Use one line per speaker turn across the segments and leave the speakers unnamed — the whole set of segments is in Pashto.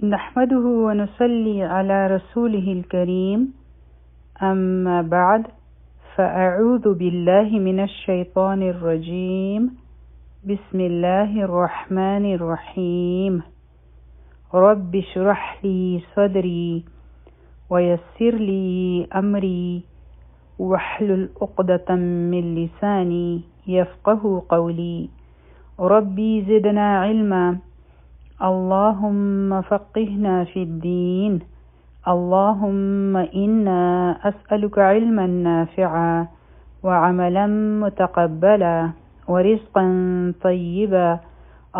نحمده ونصلي على رسوله الكريم أما بعد فأعوذ بالله من الشيطان الرجيم بسم الله الرحمن الرحيم رب اشرح لي صدري ويسر لي أمري واحلل عقدة من لساني يفقه قولي ربي زدنا علما اللهم فقهنا في الدين اللهم إنا أسألك علما نافعا وعملا متقبلا ورزقا طيبا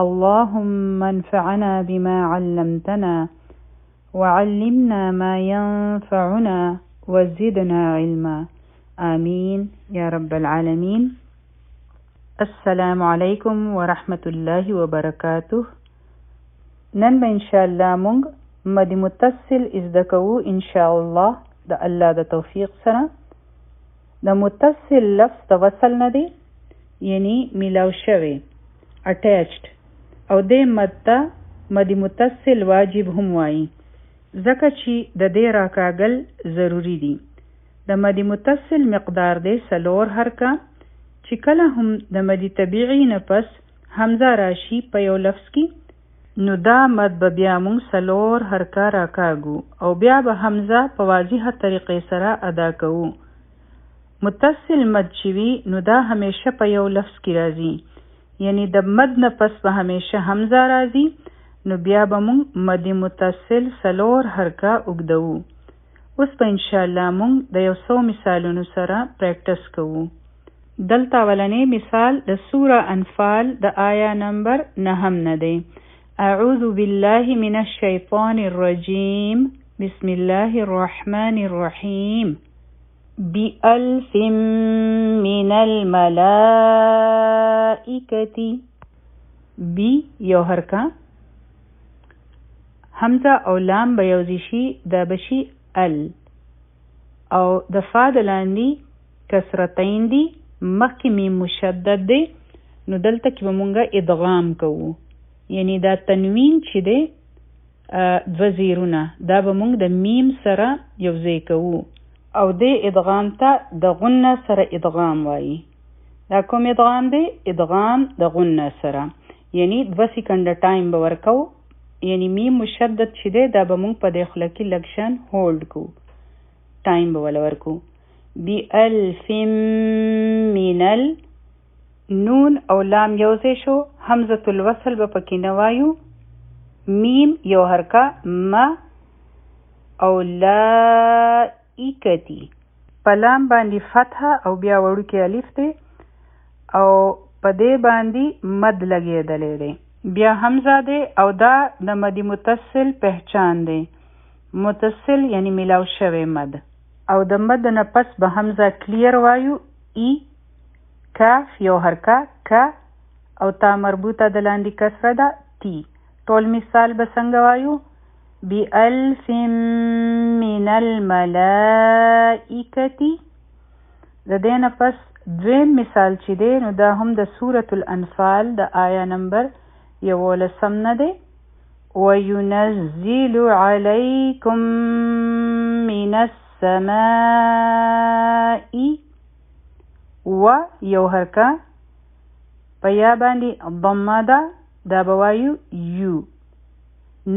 اللهم انفعنا بما علمتنا وعلمنا ما ينفعنا وزدنا علما آمين يا رب العالمين. السلام عليكم ورحمة الله وبركاته. نن به انشاءالله مونږ مد متصل ازده کوو انشاءالله د الله د توفیق سره. د متصل لفظ د وصل نه دی، یعنی میلاو شوی اٹیچد، او د مد ته مد متصل واجب هم وایي ځکه چې د دې راکاږل ضروری دی. د مد متصل مقدار دی 4 حرکه، چې کله هم د مد طبیعي نه پس حمزه راشي په یو لفظ کې، نو دا مد به بیا مونږ 4 حرکه راکاږو او بیا به حمزه په واضحه طریقې سره ادا کوو. متصل مد چې وي نو دا همیشه په یو لفظ کې راځي، یعنی د مد نه پس به همیشه حمزه راځي، نو بیا به مونږ مد متصل 4 حرکه اوږدوو. اوس به انشاءالله مونږ د یو څو مثالونو سره پریکټس کوو. دلته اولنی مثال د سوره انفال د آیا نمبر 9 نه دی. أعوذ بالله من الشيطان الرجيم بسم الله الرحمن الرحيم بألف من الملائكة. بی یو حرکه، حمزه او لام به یوځای شي، دا بشي ال، او د فا د لاندې کسرتین دي، مخکې میم مشدد دی، نو دلته کې به مونږه ادغام کوو، یعنی دا تنوین چې دی 2 زیرونه دا به مونږ د میم سره یوځای کوو، او د ادغام ته د غنه سره ادغام وایي. دا کوم ادغام دی؟ ادغام د غنه سره، یعنی 2 سیکنډه ټایم به ورکو، یعنی میم مشدد چې دی دا به مونږ په داخله کې لکشن هولډ کو، ټایم به ولا ورکو. بألف من نون او لام یوځای شو، حمزه الوصل به پکې نه وایو، میم یو حرکه ما او لائکتی، په لام باندې فتحه او بیا وړوکی الف دی، او په دې باندې مد لګېدلی دی، بیا حمزه دی، او دا د مد متصل پہچان دی. متصل یعنی ملاو شوی مد، او د مد نه پس به حمزه کلیر وایو، ای کاف یو حرکه کا، او تا مربوطه د لاندې کسره ده تی. ټول مثال به څنګه وایو؟ بألف من الملائکة. د دې نه پس دویم مثال چې دی نو دا هم د سورة الانفال د آیا نمبر 11 نه دی. وَيُنَزِّلُ عَلَيْكُم مِّنَ السَّمَاءِ، و یو حرکه، په یا باندې ضمه ده، دا به وایو یو.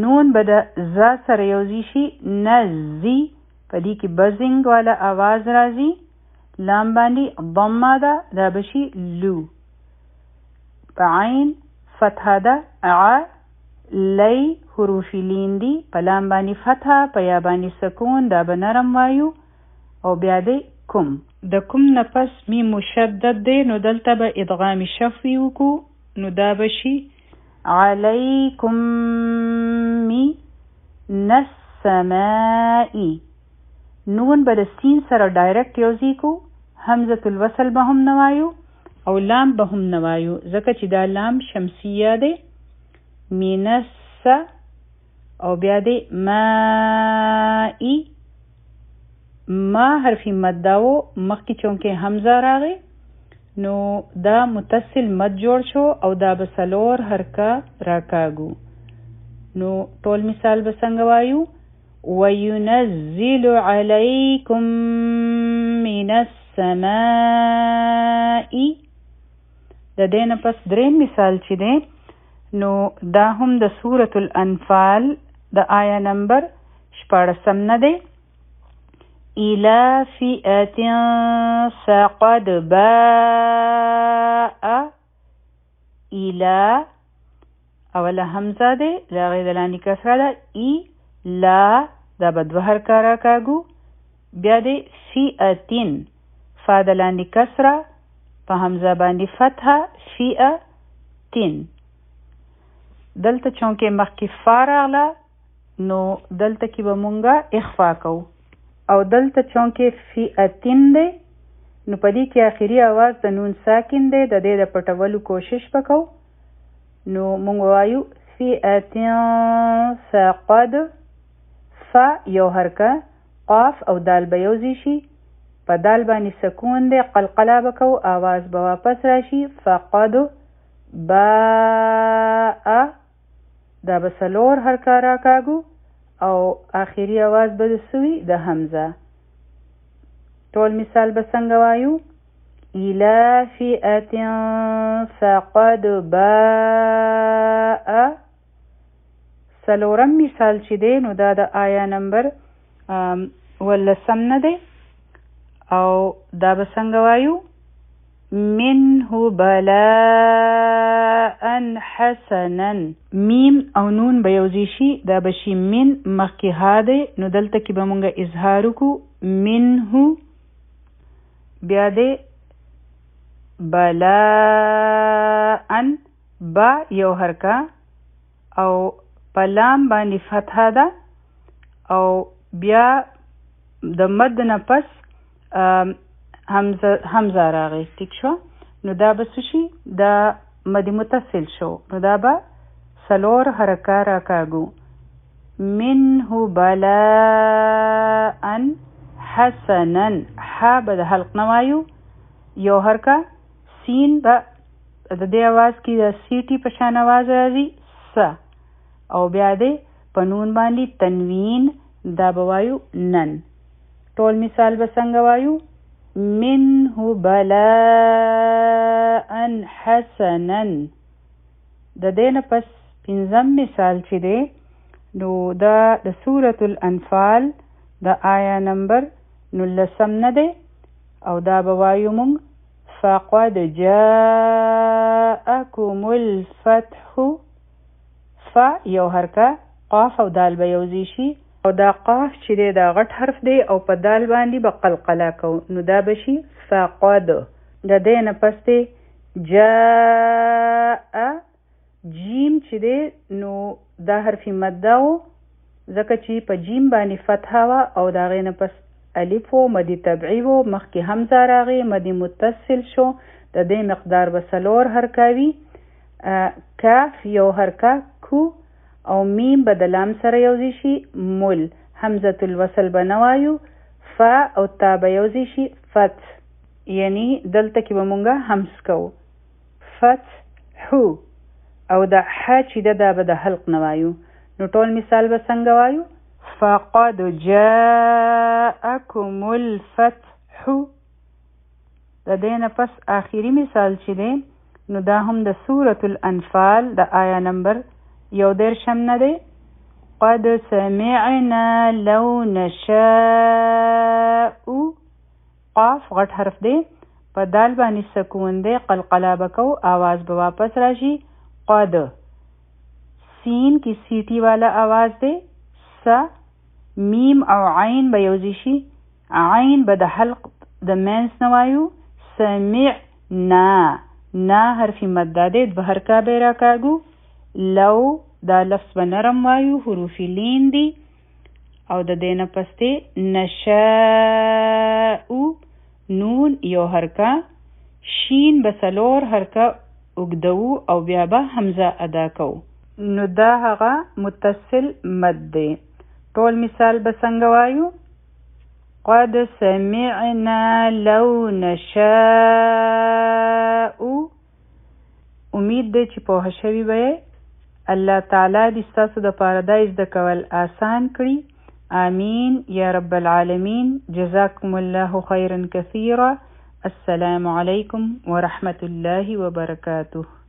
نون به د ز سره یوځای شي، نزي، په دې کې بزنګ والا آواز راځي. لام باندې ضمه ده، دا به شي لو. په عین فتحه ده، ع لی حروف لین دي، په لام باندې فتحه، په یا باندې سکون، دا به نرم وایو، او بیا دی کوم. د کوم نه پس میم مشدد دی، نو دلته به ادغام شفوي وکړو، نو دا به شي علیکم من السماء. نون به د سین سره ډایرکټ یوځای کو، حمزه الوصل به هم نه وایو، او لام به هم نه وایو، ځکه چې دا لام شمسیه دی. من الس، او بیا دی مائی، ما حرفی مد داو، مخی چونکه حمزه راغی، نو دا متصل مد جوړ شو، او دا به 4 حرکه راکاږو. نو ټول مثال به څنګه وایو؟ وَيُنَزِّلُ عَلَيْكُم مِّنَ السَّمَاءِ. د دې نه پس دریم مثال چې دی نو دا هم د سورة الانفال د آیا نمبر 14 نه دی. إِلَى فِئَةٍ فَقَدْ بَاءَ. إِلَى اوله حمزه دی، لاغې د لاندې کسره ده. لا دا به دوه حرکه راکاږو. بیا دی فئتین، فا د لاندې کسره، په حمزه باندې فتحه، فئتین. دلته چونکې مخکې فا راغله نو دلته کې به مونږه اخفا کوو، او دلته چونکې فئتین دی نو په دې کې آخري آواز د نون ساکن دی، د دې د پټولو کوشش وکړو. نو مونږ وایو فئتین فقد، فا یو حرکه، قاف او دال به یوځای شي، په دال باندې سکون دی، قلقله به کوو، آواز به واپس راشي. فقد باء، دا به څلور حرکه راکاږو او آخري آواز به د سوي د حمزه. ټول مثال به څنګه وایو؟ إِلَى فِئَةٍ فَقَدْ بَاءَ. څلورم مثال چې دی نو دا د آیا نمبر 18 نه دی، او دا به څنګه وایو؟ منه بلاء حسنا. میم او نون به یوځای شي، دا به شي من، مخکې ها دی نو دلته کې به مونږه اظهار وکړو منه. بیا دی بلاء، با یو حرکه او په لام باندې فتحه ده، او بیا د مد نه پس حمزه راغی. ټیک شو؟ نو دا به څه شي؟ دا مد متصل شو، نو دا به څلور حرکه راکاږو. منه بلاء حسنا. ح به د حلق نه وایو، یو حرکه. سین به د دې آواز کې د سیټي په شان آواز راځي، س. او بیا دی په نون باندې تنوین، دا به وایو نن. ټول مثال به څنګه وایو؟ منه بلاء حسنا. د دې نه پس پنځم مثال چې دی نو دا د سورة الانفال د آیا نمبر 19 نه دی، او دا به وایو مونږ فقد جاءكم الفتح. فا یو حرکه، قاف او دال به یوځای شي، او دا قاف چې دی دا غټ حرف دی او په دال باندې به قلقله کوو، نو دا به شي فقد. د دې نه پس دی جاء. جیم چې دی نو دا حرف مده و، ځکه چې په جیم باندې فتحه وه او د هغې نه پس الف و، مدي طبعي و، مخکې حمزه راغی، مدي متصل شو، د دې مقدار به څلور حرکه وي. کاف یو حرکه، کو، او میم به د لام سره یوځای شي، مل. حمزة الوصل به نه وایو، فا او تا به یوځای شي، فتح. یعنی دلته کې به مونږه همس کوو، فتحو. او د ح چې ده دا به د حلق نه وایو. نو ټول مثال به څنګه وایو؟ فقد جاءكم الفتح. د دې نه پس آخري مثال چې دی نو دا هم د سورة الانفال د آیا نمبر 11 نه دی. قد سمعنا لو نشاء. قاف غټ حرف دی، په دال باندې سکون دی، قلقله به کوو، آواز به واپس راشي. قد. سین کی سیٹی والا آواز دی، س. میم او عین به یوځای شي، عین به د حلق د مینس نه وایو. سمعنا، نا حرف مده دی، دوه حرکه به راکاږو. لو دا لفظ به نرم وایو، حروف لین دی، او د دې نه پس دی نشاء. نون یو حرکه، شین به څلور حرکه اوږدوو او بیا به حمزه ادا کوو. نو دا هغه متصل مد دی. ټول مثال به څنګه وایو؟ قد سمعنا لو نشاء. امید دی چې پوه شوي به یې. الله تعالی دې ستاسو د پاره دا زده کول آسان کړي. آمین یا رب العالمین. جزاکم الله خیرا کثیرا. السلام علیکم ورحمة الله وبرکاته.